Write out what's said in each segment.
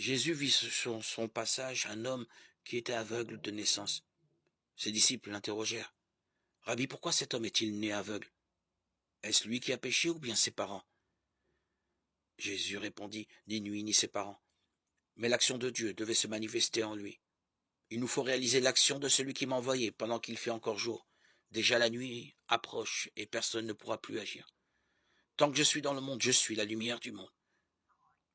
Jésus vit sur son passage un homme qui était aveugle de naissance. Ses disciples l'interrogèrent. « Rabbi, pourquoi cet homme est-il né aveugle? Est-ce lui qui a péché ou bien ses parents ?» Jésus répondit, « Ni lui ni ses parents. Mais l'action de Dieu devait se manifester en lui. Il nous faut réaliser l'action de celui qui m'a envoyé pendant qu'il fait encore jour. Déjà la nuit approche et personne ne pourra plus agir. Tant que je suis dans le monde, je suis la lumière du monde. »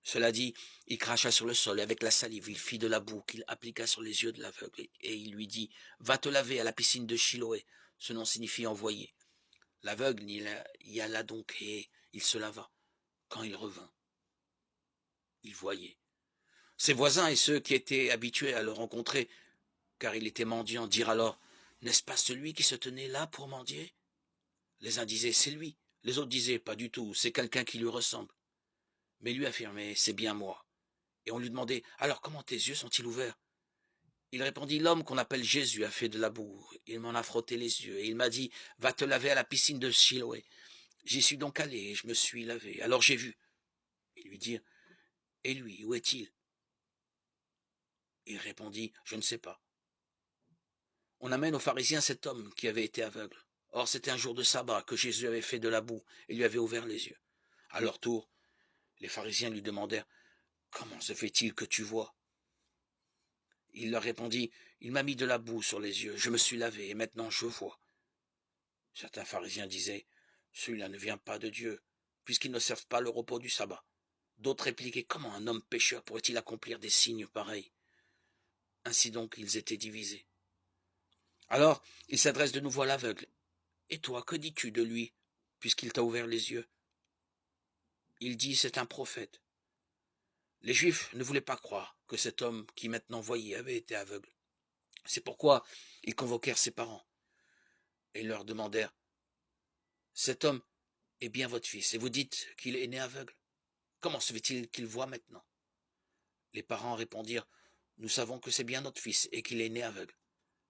Cela dit, il cracha sur le sol et avec la salive, il fit de la boue qu'il appliqua sur les yeux de l'aveugle et il lui dit, « Va te laver à la piscine de Chiloé. » Ce nom signifie envoyé. L'aveugle y alla donc et il se lava. Quand il revint, il voyait. Ses voisins et ceux qui étaient habitués à le rencontrer, car il était mendiant, dirent alors, « N'est-ce pas celui qui se tenait là pour mendier ?» Les uns disaient, « C'est lui. » Les autres disaient, « Pas du tout, c'est quelqu'un qui lui ressemble. » Mais lui affirmait, « C'est bien moi. » Et on lui demandait, « Alors comment tes yeux sont-ils ouverts ?» Il répondit, « L'homme qu'on appelle Jésus a fait de la boue. Il m'en a frotté les yeux et il m'a dit, « Va te laver à la piscine de Siloé. » J'y suis donc allé et je me suis lavé. Alors j'ai vu. Ils lui dirent, « Et lui, où est-il » Il répondit, « Je ne sais pas. » On amène aux pharisiens cet homme qui avait été aveugle. Or c'était un jour de sabbat que Jésus avait fait de la boue et lui avait ouvert les yeux. À leur tour, les pharisiens lui demandèrent, « Comment se fait-il que tu vois » Il leur répondit, « Il m'a mis de la boue sur les yeux, je me suis lavé et maintenant je vois. » Certains pharisiens disaient, « Celui-là ne vient pas de Dieu, puisqu'ils ne servent pas le repos du sabbat. » D'autres répliquaient, « Comment un homme pécheur pourrait-il accomplir des signes pareils ?» Ainsi donc ils étaient divisés. Alors il s'adresse de nouveau à l'aveugle. « Et toi, que dis-tu de lui, puisqu'il t'a ouvert les yeux ?» Il dit, « C'est un prophète. » Les Juifs ne voulaient pas croire que cet homme qui maintenant voyait avait été aveugle. C'est pourquoi ils convoquèrent ses parents et leur demandèrent, « Cet homme est bien votre fils, et vous dites qu'il est né aveugle. Comment se fait-il qu'il voit maintenant ?» Les parents répondirent, « Nous savons que c'est bien notre fils et qu'il est né aveugle.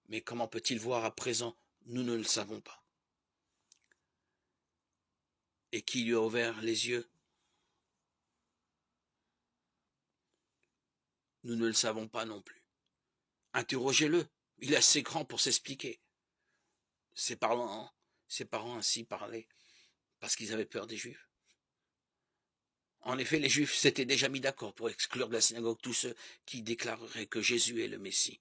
Mais comment peut-il voir à présent? Nous ne le savons pas. » Et qui lui a ouvert les yeux? Nous ne le savons pas non plus. Interrogez-le, il est assez grand pour s'expliquer. Ses parents ainsi parlaient parce qu'ils avaient peur des Juifs. En effet, les Juifs s'étaient déjà mis d'accord pour exclure de la synagogue tous ceux qui déclareraient que Jésus est le Messie.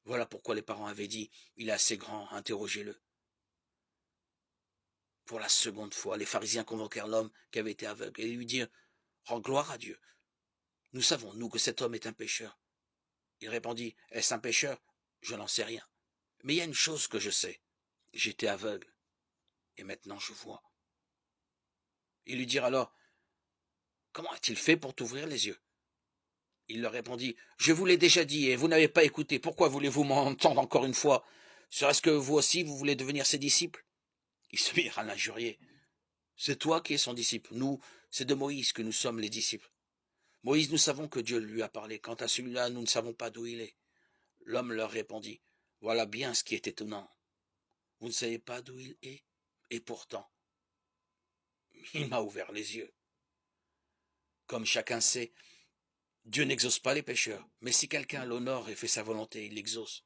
Voilà pourquoi les parents avaient dit, « Il est assez grand, interrogez-le. » Pour la seconde fois, les pharisiens convoquèrent l'homme qui avait été aveugle et lui dirent, « Rends gloire à Dieu. Nous savons, nous, que cet homme est un pécheur. » Il répondit, « Est-ce un pécheur? Je n'en sais rien. Mais il y a une chose que je sais. J'étais aveugle, et maintenant je vois. » Ils lui dirent alors, « Comment a-t-il fait pour t'ouvrir les yeux ?» Il leur répondit, « Je vous l'ai déjà dit, et vous n'avez pas écouté. Pourquoi voulez-vous m'entendre encore une fois? Serait-ce que vous aussi, vous voulez devenir ses disciples ?» Ils se mirent à l'injurier. « C'est toi qui es son disciple. Nous, c'est de Moïse que nous sommes les disciples. Moïse, nous savons que Dieu lui a parlé. Quant à celui-là, nous ne savons pas d'où il est. » L'homme leur répondit, « Voilà bien ce qui est étonnant. Vous ne savez pas d'où il est, et pourtant, il m'a ouvert les yeux. Comme chacun sait, Dieu n'exauce pas les pécheurs, mais si quelqu'un l'honore et fait sa volonté, il l'exauce.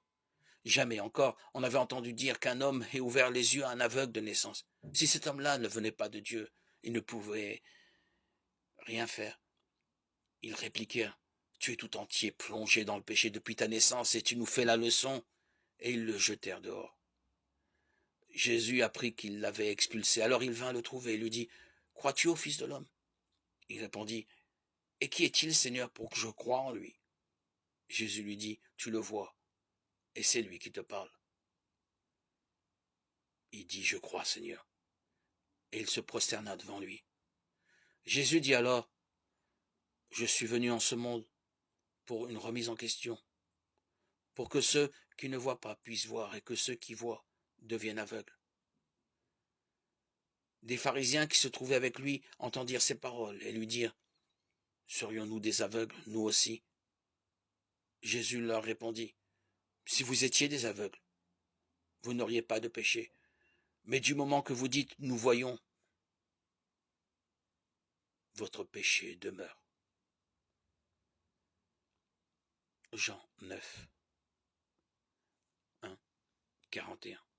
Jamais encore on avait entendu dire qu'un homme ait ouvert les yeux à un aveugle de naissance. Si cet homme-là ne venait pas de Dieu, il ne pouvait rien faire. » Ils répliquèrent, « Tu es tout entier plongé dans le péché depuis ta naissance et tu nous fais la leçon. » Et ils le jetèrent dehors. Jésus apprit qu'il l'avait expulsé. Alors il vint le trouver et lui dit, « Crois-tu au Fils de l'homme ?» Il répondit, « Et qui est-il, Seigneur, pour que je croie en lui ?» Jésus lui dit, « Tu le vois, et c'est lui qui te parle. » Il dit, « Je crois, Seigneur. » Et il se prosterna devant lui. Jésus dit alors, « Je suis venu en ce monde pour une remise en question, pour que ceux qui ne voient pas puissent voir et que ceux qui voient deviennent aveugles. » Des pharisiens qui se trouvaient avec lui entendirent ces paroles et lui dirent, « Serions-nous des aveugles, nous aussi ?» Jésus leur répondit, « Si vous étiez des aveugles, vous n'auriez pas de péché. Mais du moment que vous dites, nous voyons, votre péché demeure. » Jean 9, 1, 41.